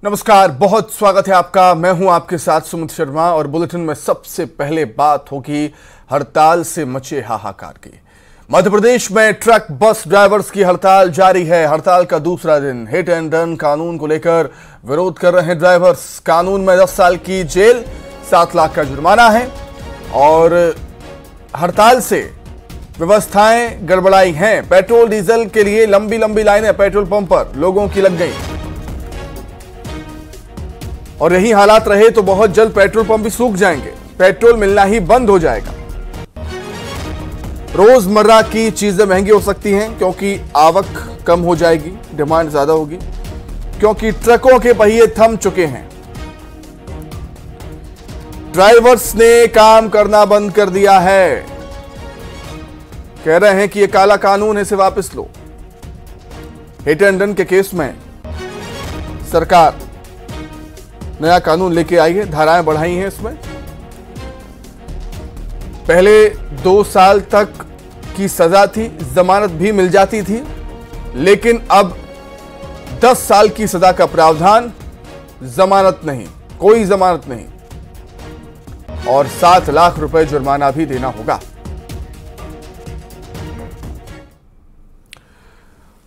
नमस्कार, बहुत स्वागत है आपका। मैं हूं आपके साथ सुमित शर्मा और बुलेटिन में सबसे पहले बात होगी हड़ताल से मचे हाहाकार की। मध्य प्रदेश में ट्रक बस ड्राइवर्स की हड़ताल जारी है। हड़ताल का दूसरा दिन। हिट एंड रन कानून को लेकर विरोध कर रहे हैं ड्राइवर्स। कानून में 10 साल की जेल, 7 लाख का जुर्माना है और हड़ताल से व्यवस्थाएं गड़बड़ाई हैं। पेट्रोल डीजल के लिए लंबी लंबी लाइनें पेट्रोल पंप पर लोगों की लग गई और यही हालात रहे तो बहुत जल्द पेट्रोल पंप भी सूख जाएंगे, पेट्रोल मिलना ही बंद हो जाएगा। रोजमर्रा की चीजें महंगी हो सकती हैं क्योंकि आवक कम हो जाएगी, डिमांड ज्यादा होगी, क्योंकि ट्रकों के पहिए थम चुके हैं। ड्राइवर्स ने काम करना बंद कर दिया है, कह रहे हैं कि यह काला कानून है, इसे वापस लो। हिट एंड रन के केस में सरकार नया कानून लेके आई है, धाराएं बढ़ाई हैं इसमें। पहले 2 साल तक की सजा थी, जमानत भी मिल जाती थी, लेकिन अब 10 साल की सजा का प्रावधान, जमानत नहीं, कोई जमानत नहीं और 7 लाख रुपए जुर्माना भी देना होगा।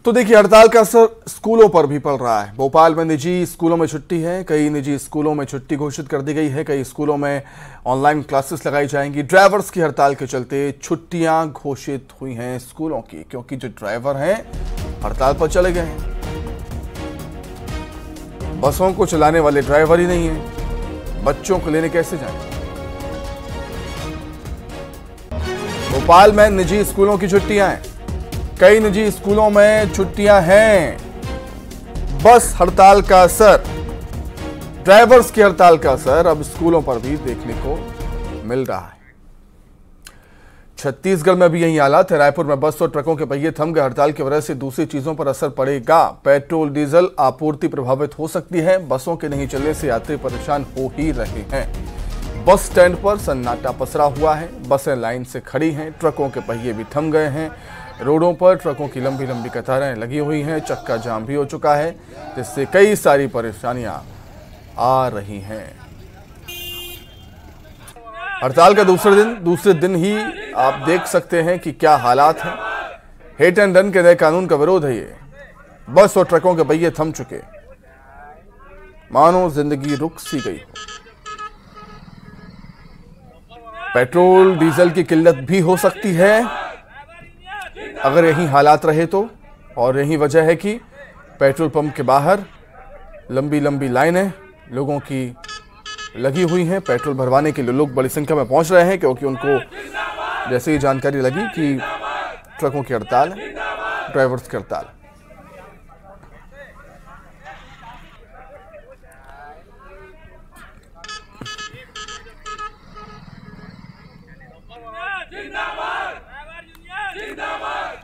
तो देखिए, हड़ताल का असर स्कूलों पर भी पड़ रहा है। भोपाल में निजी स्कूलों में छुट्टी है, कई निजी स्कूलों में छुट्टी घोषित कर दी गई है, कई स्कूलों में ऑनलाइन क्लासेस लगाई जाएंगी। ड्राइवर्स की हड़ताल के चलते छुट्टियां घोषित हुई हैं स्कूलों की, क्योंकि जो ड्राइवर हैं हड़ताल पर चले गए हैं। बसों को चलाने वाले ड्राइवर ही नहीं है, बच्चों को लेने कैसे जाएं? भोपाल में निजी स्कूलों की छुट्टियां हैं, कई निजी स्कूलों में छुट्टियां हैं। बस हड़ताल का असर, ड्राइवर्स की हड़ताल का असर अब स्कूलों पर भी देखने को मिल रहा है। छत्तीसगढ़ में भी यही हालात है। रायपुर में बस और ट्रकों के पहिए थम गए। हड़ताल की वजह से दूसरी चीजों पर असर पड़ेगा। पेट्रोल डीजल आपूर्ति प्रभावित हो सकती है। बसों के नहीं चलने से यात्री परेशान हो ही रहे हैं। बस स्टैंड पर सन्नाटा पसरा हुआ है, बसें लाइन से खड़ी हैं, ट्रकों के पहिए भी थम गए हैं। रोडों पर ट्रकों की लंबी लंबी कतारें लगी हुई हैं, चक्का जाम भी हो चुका है, जिससे कई सारी परेशानियां आ रही हैं। हड़ताल का दूसरे दिन ही आप देख सकते हैं कि क्या हालात हैं। हिट एंड रन के नए कानून का विरोध है ये। बस और ट्रकों के पहिए थम चुके, मानो जिंदगी रुक सी गई हो। पेट्रोल डीजल की किल्लत भी हो सकती है अगर यही हालात रहे तो, और यही वजह है कि पेट्रोल पंप के बाहर लंबी लंबी लाइनें लोगों की लगी हुई हैं। पेट्रोल भरवाने के लिए लोग बड़ी संख्या में पहुंच रहे हैं, क्योंकि उनको जैसे ही जानकारी लगी कि ट्रकों की हड़ताल है, ड्राइवर्स की हड़ताल।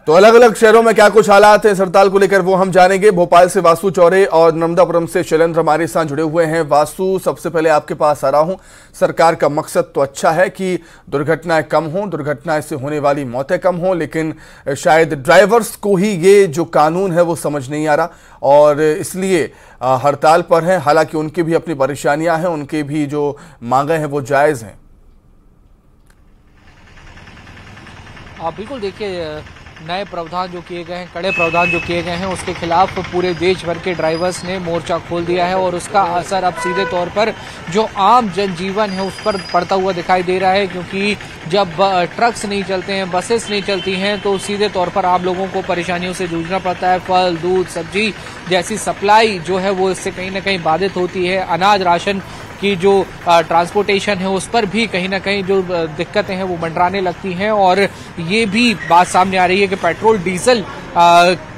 तो अलग अलग शहरों में क्या कुछ हालात है इस हड़ताल को लेकर, वो हम जानेंगे। भोपाल से वासु चौरे और नर्मदापुरम से शैलेंद्र हमारे साथ जुड़े हुए हैं। वासु, सबसे पहले आपके पास आ रहा हूं। सरकार का मकसद तो अच्छा है कि दुर्घटनाएं कम हों, दुर्घटनाएं से होने वाली मौतें कम हों, लेकिन शायद ड्राइवर्स को ही ये जो कानून है वो समझ नहीं आ रहा और इसलिए हड़ताल पर है। हालांकि उनकी भी अपनी परेशानियां हैं, उनकी भी जो मांगे हैं वो जायज हैं। बिल्कुल, देखिए, नए प्रावधान जो किए गए हैं, कड़े प्रावधान जो किए गए हैं, उसके खिलाफ पूरे देश भर के ड्राइवर्स ने मोर्चा खोल दिया है और उसका असर अब सीधे तौर पर जो आम जनजीवन है उस पर पड़ता हुआ दिखाई दे रहा है। क्योंकि जब ट्रक्स नहीं चलते हैं, बसेस नहीं चलती हैं, तो सीधे तौर पर आम लोगों को परेशानियों से जूझना पड़ता है। फल, दूध, सब्जी जैसी सप्लाई जो है वो इससे कहीं ना कहीं बाधित होती है। अनाज, राशन की जो ट्रांसपोर्टेशन है उस पर भी कहीं ना कहीं जो दिक्कतें हैं वो मंडराने लगती हैं और ये भी बात सामने आ रही है कि पेट्रोल डीजल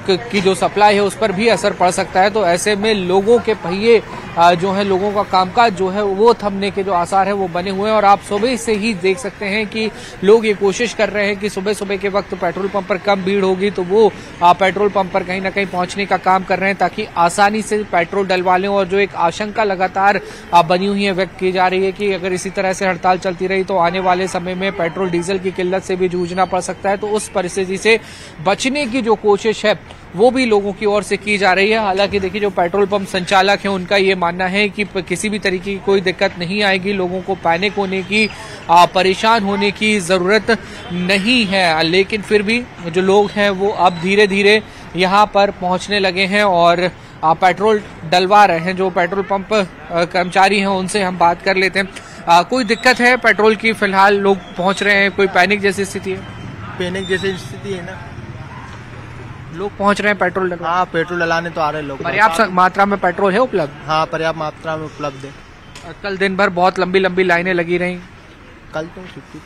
की जो सप्लाई है उस पर भी असर पड़ सकता है। तो ऐसे में लोगों के पहिए जो है, लोगों का कामकाज जो है वो थमने के जो आसार है वो बने हुए हैं। और आप सुबह से ही देख सकते हैं कि लोग ये कोशिश कर रहे हैं कि सुबह सुबह के वक्त पेट्रोल पंप पर कम भीड़ होगी तो वो पेट्रोल पंप पर कहीं ना कहीं पहुंचने का काम कर रहे हैं ताकि आसानी से पेट्रोल डलवा लें। और जो एक आशंका लगातार बनी हुई है, व्यक्त की जा रही है कि अगर इसी तरह से हड़ताल चलती रही तो आने वाले समय में पेट्रोल डीजल की किल्लत से भी जूझना पड़ सकता है। तो उस परिस्थिति से बचने की जो कोशिश है वो भी लोगों की ओर से की जा रही है। हालांकि देखिए जो पेट्रोल पंप संचालक हैं उनका ये मानना है कि किसी भी तरीके की कोई दिक्कत नहीं आएगी, लोगों को पैनिक होने की, परेशान होने की जरूरत नहीं है। लेकिन फिर भी जो लोग हैं वो अब धीरे धीरे यहाँ पर पहुंचने लगे हैं और पेट्रोल डलवा रहे हैं। जो पेट्रोल पंप कर्मचारी हैं उनसे हम बात कर लेते हैं। कोई दिक्कत है पेट्रोल की? फिलहाल लोग पहुंच रहे हैं, कोई पैनिक जैसी स्थिति है? पैनिक जैसी स्थिति है ना, लोग पहुंच रहे हैं पेट्रोल डलवा। हाँ, पेट्रोल डलाने तो आ रहे हैं लोग। पर्याप्त मात्रा में पेट्रोल है उपलब्ध? हाँ, पर्याप्त मात्रा में उपलब्ध है। कल दिन भर बहुत लंबी लंबी लाइनें लगी रही। कल तो छुट्टी।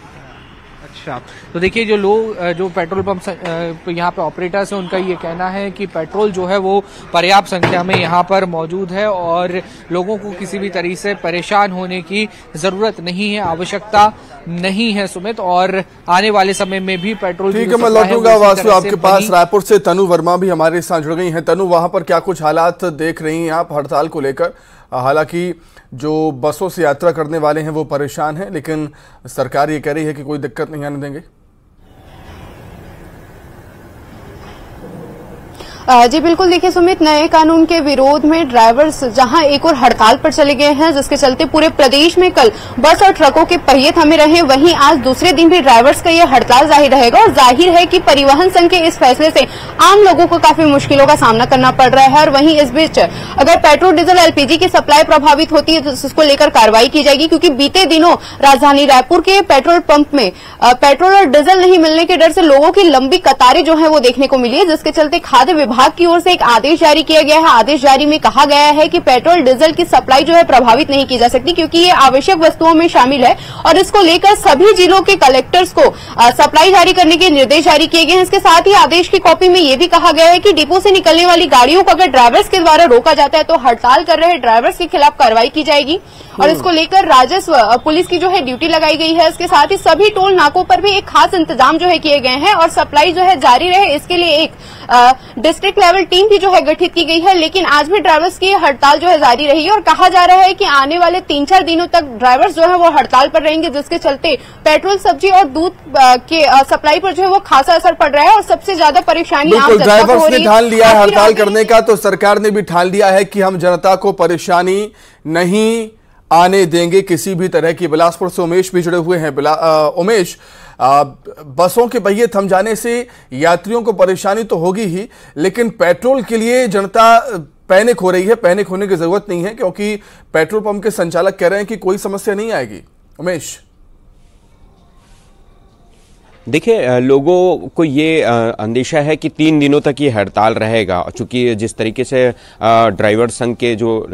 अच्छा, तो देखिए जो लोग जो पेट्रोल पंप यहाँ पे ऑपरेटर्स हैं उनका ये कहना है कि पेट्रोल जो है वो पर्याप्त संख्या में यहाँ पर मौजूद है और लोगों को किसी भी तरीके से परेशान होने की जरूरत नहीं है, आवश्यकता नहीं है सुमित। और आने वाले समय में भी पेट्रोल ठीक है, मैं लौटूंगा वासु आपके पास। रायपुर से तनु वर्मा भी हमारे साथ जुड़ गई हैं। तनु, वहां पर क्या कुछ हालात देख रही हैं आप हड़ताल को लेकर? हालांकि जो बसों से यात्रा करने वाले हैं वो परेशान हैं, लेकिन सरकार ये कह रही है कि कोई दिक्कत नहीं आने देंगे। जी बिल्कुल, देखिए सुमित, नए कानून के विरोध में ड्राइवर्स जहां एक और हड़ताल पर चले गए हैं, जिसके चलते पूरे प्रदेश में कल बस और ट्रकों के पहिए थमे रहे, वहीं आज दूसरे दिन भी ड्राइवर्स का यह हड़ताल जारी रहेगा। और जाहिर है कि परिवहन संघ के इस फैसले से आम लोगों को काफी मुश्किलों का सामना करना पड़ रहा है। और वहीं इस बीच अगर पेट्रोल, डीजल, एलपीजी की सप्लाई प्रभावित होती है तो इसको लेकर कार्रवाई की जाएगी, क्योंकि बीते दिनों राजधानी रायपुर के पेट्रोल पंप में पेट्रोल और डीजल नहीं मिलने के डर से लोगों की लंबी कतारें जो है वो देखने को मिली है, जिसके चलते खाद्य विभाग की ओर से एक आदेश जारी किया गया है। आदेश जारी में कहा गया है कि पेट्रोल डीजल की सप्लाई जो है प्रभावित नहीं की जा सकती, क्योंकि ये आवश्यक वस्तुओं में शामिल है। और इसको लेकर सभी जिलों के कलेक्टर्स को सप्लाई जारी करने के निर्देश जारी किए गए हैं। इसके साथ ही आदेश की कॉपी में यह भी कहा गया है कि डिपो से निकलने वाली गाड़ियों को अगर ड्राइवर्स के द्वारा रोका जाता है तो हड़ताल कर रहे ड्राइवर्स के खिलाफ कार्रवाई की जाएगी। और इसको लेकर राजस्व पुलिस की जो है ड्यूटी लगाई गई है। इसके साथ ही सभी टोल नाकों पर भी एक खास इंतजाम जो है किए गए हैं और सप्लाई जो है जारी रहे, इसके लिए एक डिस्ट्रिक्ट लेवल टीम भी जो है गठित की गई है। लेकिन आज भी ड्राइवर्स की हड़ताल जो है जारी रही है और कहा जा रहा है कि आने वाले 3-4 दिनों तक ड्राइवर्स जो है वो हड़ताल पर रहेंगे, जिसके चलते पेट्रोल, सब्जी और दूध के सप्लाई पर जो है वो खासा असर पड़ रहा है और सबसे ज्यादा परेशानी आम जनता को हो रही है। ड्राइवर्स ने ठान लिया है हड़ताल करने का, तो सरकार ने भी ठान लिया है कि हम जनता को परेशानी नहीं आने देंगे किसी भी तरह की। बिलासपुर से उमेश भी जुड़े हुए हैं। उमेश, बसों के पहिए थम जाने से यात्रियों को परेशानी तो होगी ही, लेकिन पेट्रोल के लिए जनता पैनिक हो रही है। पैनिक होने की जरूरत नहीं है, क्योंकि पेट्रोल पंप के संचालक कह रहे हैं कि कोई समस्या नहीं आएगी। उमेश, देखिए, लोगों को ये अंदेशा है कि 3 दिनों तक ये हड़ताल रहेगा, चूंकि जिस तरीके से ड्राइवर संघ के जो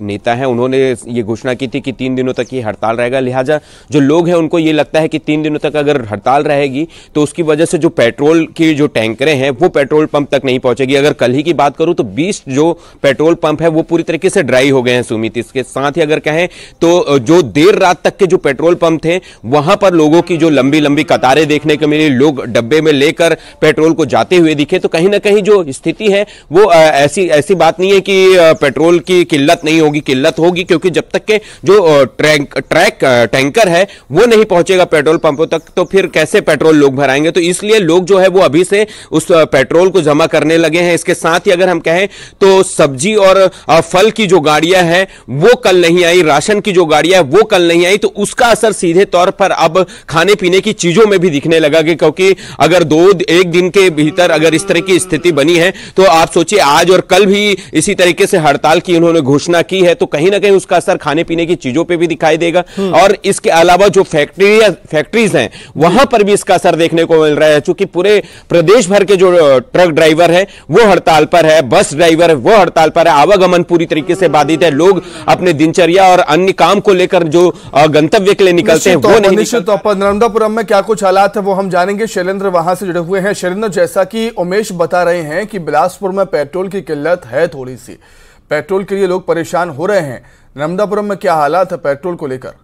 नेता हैं उन्होंने ये घोषणा की थी कि 3 दिनों तक ये हड़ताल रहेगा। लिहाजा जो लोग हैं उनको ये लगता है कि 3 दिनों तक अगर हड़ताल रहेगी तो उसकी वजह से जो पेट्रोल की जो टैंकरें हैं वो पेट्रोल पंप तक नहीं पहुंचेगी। अगर कल ही की बात करूं तो 20 जो पेट्रोल पंप है वो पूरी तरीके से ड्राई हो गए हैं सुमित। इसके साथ ही अगर कहें तो जो देर रात तक के जो पेट्रोल पंप थे वहां पर लोगों की जो लंबी लंबी कतारें देखने को मिली, लोग डब्बे में लेकर पेट्रोल को जाते हुए दिखे। तो कहीं ना कहीं जो स्थिति है वो ऐसी बात नहीं है कि पेट्रोल की किल्लत नहीं होगी, किल्लत होगी, क्योंकि जब तक के जो टैंकर है वो नहीं पहुंचेगा पेट्रोल पंपों तक तो फिर कैसे पेट्रोल लोग भराएंगे। तो इसलिए लोग जो है वो अभी से उस पेट्रोल को जमा करने लगे हैं। इसके साथ ही अगर हम कहें तो सब्जी और फल की जो गाड़ियां हैं वो कल नहीं आई, राशन की जो गाड़ियां वो कल नहीं आई, तो उसका असर सीधे तौर पर अब खाने पीने की चीजों में भी दिखने लगा। क्योंकि अगर एक दिन के भीतर अगर इस तरह की स्थिति बनी है तो आप सोचिए आज और कल भी इसी तरीके से हड़ताल की उन्होंने घोषणा की है, तो कहीं ना कहीं उसका असर खाने पीने की चीजों पे भी दिखाई देगा। और इसके अलावा जो फैक्ट्रीज हैं वहां पर भी इसका असर देखने को मिल रहा है, क्योंकि पूरे प्रदेश भर के जो ट्रक ड्राइवर है वो हड़ताल पर है, बस ड्राइवर है वो हड़ताल पर है, आवागमन पूरी तरीके से बाधित है। लोग अपने दिनचर्या और अन्य काम को लेकर जो गंतव्य के लिए निकलते हैं वो नहीं निकलते। तो नर्मदापुरम में क्या कुछ हालात है वो हम जानेंगे। शैलेंद्र वहां से जुड़े हुए हैं। शैलेंद्र, जैसा कि उमेश बता रहे हैं कि बिलासपुर में पेट्रोल की किल्लत है, थोड़ी सी पेट्रोल के लिए लोग परेशान हो रहे हैं। नर्मदापुरम में क्या हालात है पेट्रोल को लेकर?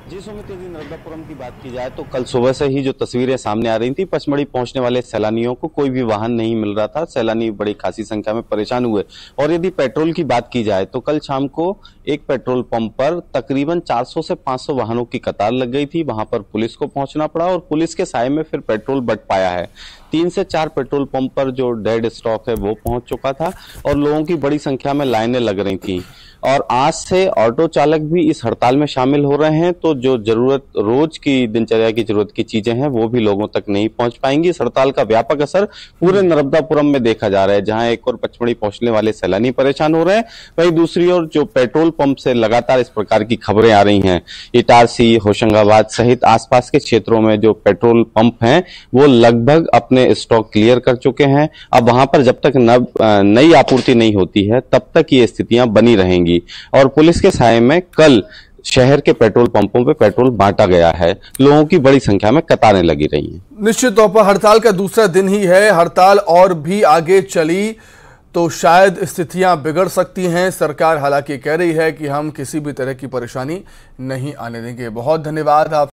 जी सुमित, यदि नर्मदापुरम की बात की जाए तो कल सुबह से ही जो तस्वीरें सामने आ रही थी, पचमढ़ी पहुंचने वाले सैलानियों को कोई भी वाहन नहीं मिल रहा था। सैलानी बड़ी खासी संख्या में परेशान हुए। और यदि पेट्रोल की बात की जाए तो कल शाम को एक पेट्रोल पंप पर तकरीबन 400 से 500 वाहनों की कतार लग गई थी। वहां पर पुलिस को पहुंचना पड़ा और पुलिस के साए में फिर पेट्रोल बट पाया है। 3 से 4 पेट्रोल पंप पर जो डेड स्टॉक है वो पहुंच चुका था और लोगों की बड़ी संख्या में लाइनें लग रही थी। और आज से ऑटो चालक भी इस हड़ताल में शामिल हो रहे हैं, तो जो जरूरत रोज की दिनचर्या की जरूरत की चीजें हैं वो भी लोगों तक नहीं पहुंच पाएंगी। इस हड़ताल का व्यापक असर पूरे नर्मदापुरम में देखा जा रहा है, जहां एक और पचमढ़ी पहुंचने वाले सैलानी परेशान हो रहे हैं, वहीं दूसरी ओर जो पेट्रोल पंप से लगातार इस प्रकार की खबरें आ रही हैं। इटारसी, होशंगाबाद सहित आसपास के क्षेत्रों में जो पेट्रोल पंप हैं वो लगभग अपने स्टॉक क्लियर कर चुके हैं। अब वहां पर जब तक नई आपूर्ति नहीं होती है तब तक ये स्थितियां बनी रहेंगी। और पुलिस के साये में कल शहर के पेट्रोल पंपों पे पेट्रोल बांटा गया है, लोगों की बड़ी संख्या में कतारें लगी रही हैं। निश्चित तौर पर हड़ताल का दूसरा दिन ही है, हड़ताल और भी आगे चली तो शायद स्थितियां बिगड़ सकती हैं। सरकार हालांकि कह रही है कि हम किसी भी तरह की परेशानी नहीं आने देंगे। बहुत धन्यवाद आप